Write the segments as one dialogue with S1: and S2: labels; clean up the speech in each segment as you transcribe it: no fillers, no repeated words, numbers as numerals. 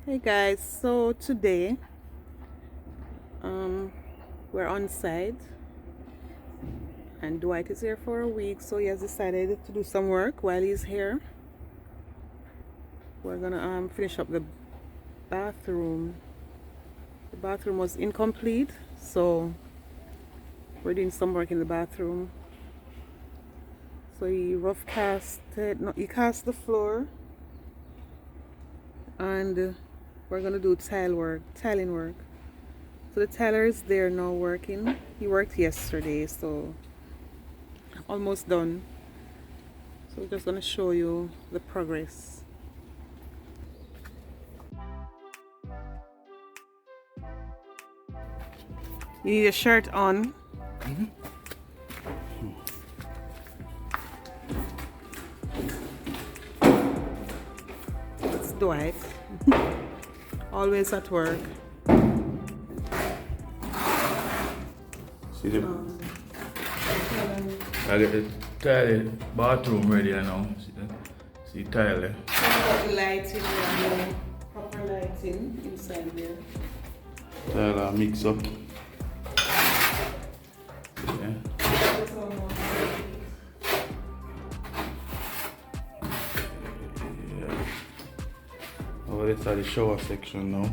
S1: Hey guys, so today we're on site and Dwight is here for a week, so he has decided to do some work while he's here. We're gonna finish up the bathroom. The bathroom was incomplete, so we're doing some work in the bathroom. So he he cast the floor, and we're gonna do tiling work. So the tiler is there now working. He worked yesterday, so almost done. So we're just gonna show you the progress. You need a shirt on. It's Dwight. Always at work.
S2: See the I get the tile bathroom ready now. See tile there.
S1: Proper lighting, proper lighting inside there.
S2: Tile mix up. Yeah. Oh, this is the shower section now.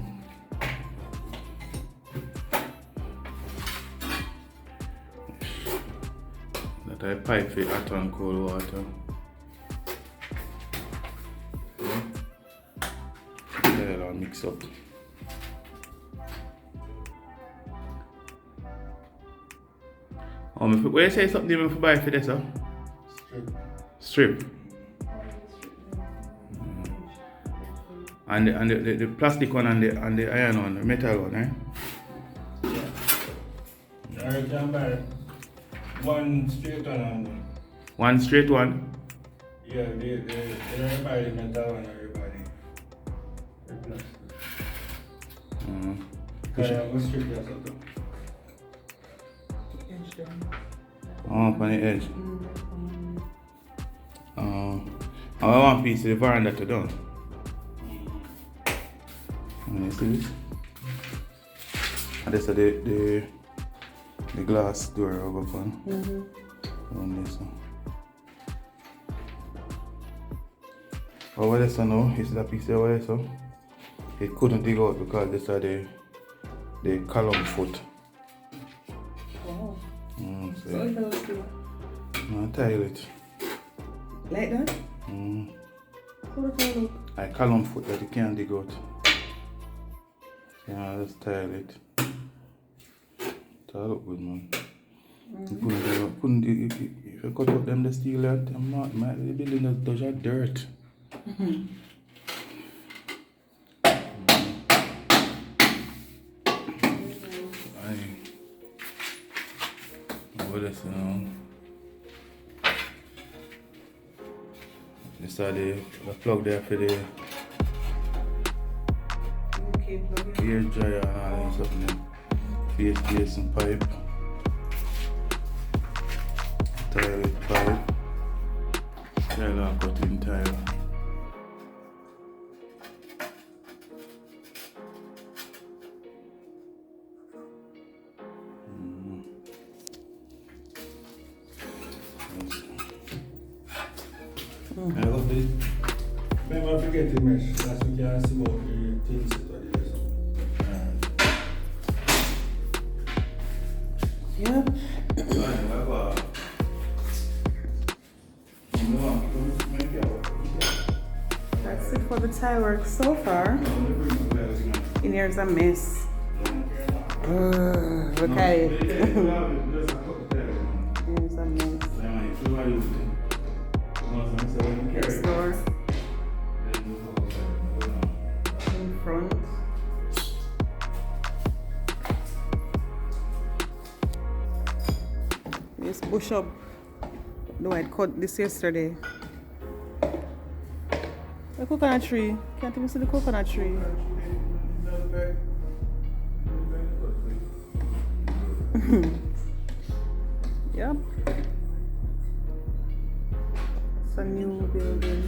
S2: That I pipe for hot and cold water. Yeah. I'll mix up. Where you say something even for buy for this, huh? Strip. And the plastic one and the iron one, the metal one, eh?
S3: Yeah. I can buy one straight one and
S2: One straight one?
S3: yeah, everybody metal and everybody the plastic. Because I was straight as well.
S2: Oh, up on the edge. I want piece of the veranda to done. You see this? And this is the glass door over on. On this one. Over this one now, is that piece over there, so it couldn't dig out because this is the column foot.
S1: Oh.
S2: So
S1: So it goes to
S2: I tile it.
S1: like that? So it look.
S2: I column foot that you can't dig out. Yeah, just tile it. Tile look good, man. If you cut out them the steel that the building does have dirt. What is it now? This is the plug there for the
S1: Okay, plug it.
S2: air dryer and all that stuff in there. Base and pipe. Tile with pipe. Tile and cutting tile. I love it.
S3: Remember, forget the mesh. That's what you can see about the things that are there.
S1: Yep. That's it for the tile work so far. In here's a mess. Look at it. Here's a mess. Next door. In front. This bush up. No, I cut this yesterday. The coconut tree. Can't even see the coconut tree. Yep. It's a new building.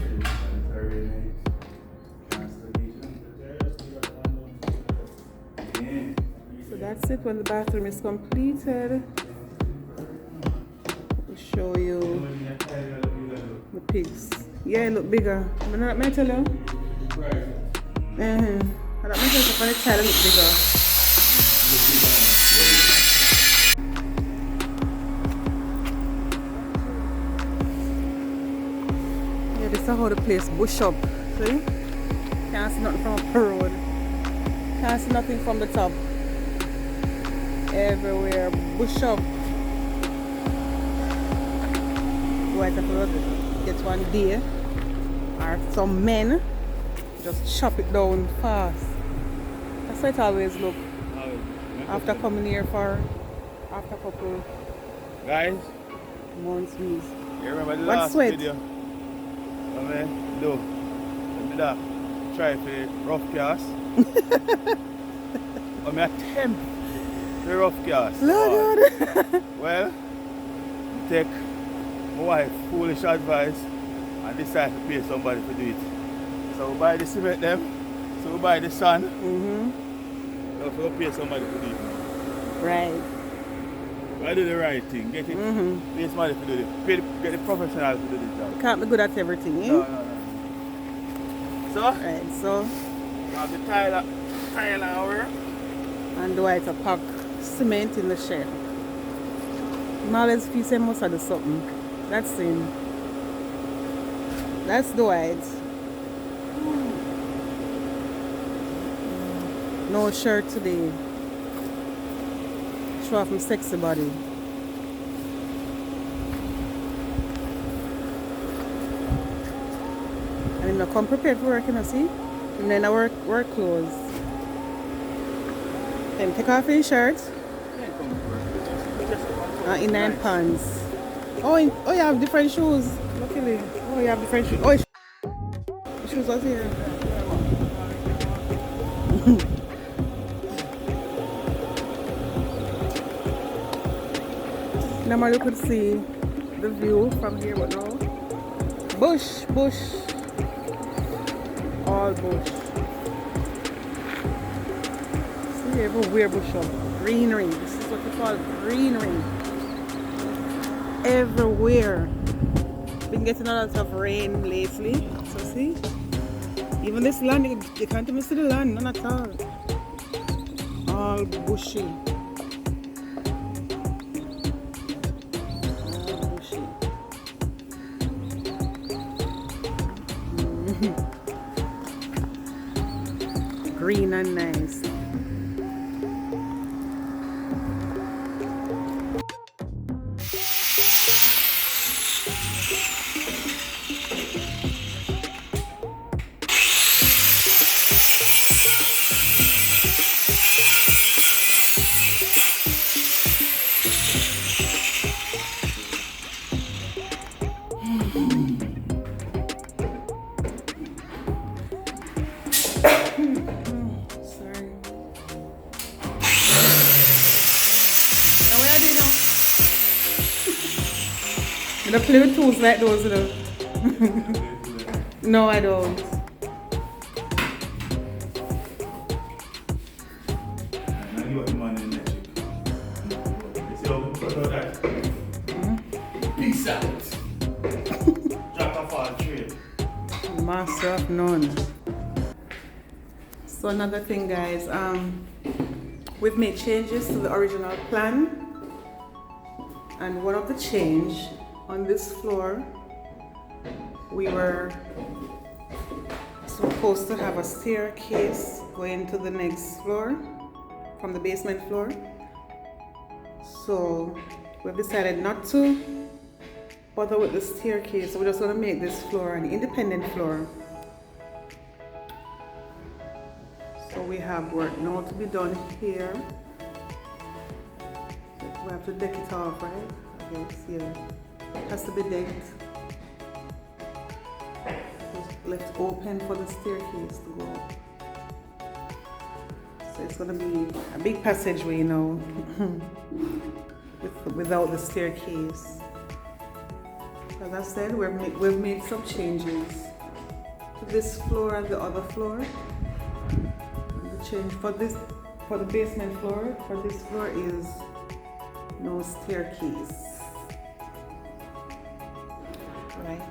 S1: that's it when the bathroom is completed. We'll show you the pigs. Yeah, it look bigger. May I tell you?
S3: Right.
S1: I don't make it on the child look bigger. Yeah, this is how the place bush up. See? Can't see nothing from up the road. Can't see nothing from the top. Everywhere bush up. White upload get one day. Or some men just chop it down fast. That's how it always look. After coming here for after a couple
S4: Guys,
S1: months, weeks.
S4: you remember the
S1: What
S4: last
S1: sweat?
S4: video? Let me try for rough cast. I mean attempt the rough cast.
S1: Lord.
S4: Well, take my wife foolish advice and decide to pay somebody to do it. So we buy the cement them, so we buy the sand, so we pay somebody to do it.
S1: Right.
S4: I do the right thing, get it, pay somebody to do it, get the professional to do the job.
S1: Can't be good at everything, eh?
S4: No. So,
S1: Right, so
S4: have the tile over.
S1: and the white pack cement in the shed. Knowledge piece must have do something. That's him. That's the white. No shirt today. Show off my sexy body. And I come prepared for work, you know, see? And then I work clothes. Then take off your shirt. In 9 pants. Oh, you have different shoes. Luckily. Oh, you have different shoes. Oh, the shoes was here. Normally you could see the view from here, but no. Bush. All bush. See everywhere bush up. Greenery. This is what we call greenery. Everywhere. Been getting a lot of rain lately. So see? Even this land, you can't even see the land, none at all. All bushy. All bushy. Green and nice. You don't play with tools like those, you know. No, I don't.
S4: And you have money in that chick. You see how we put out that? Peace out. Jack of all trade.
S1: Master of none. So another thing, guys, we've made changes to the original plan, and one of the change on this floor, we were supposed to have a staircase going to the next floor from the basement floor. So we've decided not to bother with the staircase. So we're just going to make this floor an independent floor. So we have work now to be done here. We have to deck it off, right? I guess, yeah. It has to be decked. Just left open for the staircase to go up. So it's going to be a big passageway now without the staircase. As I said, we've made some changes to this floor and the other floor. And the change for this for the basement floor, for this floor is no staircase. Right.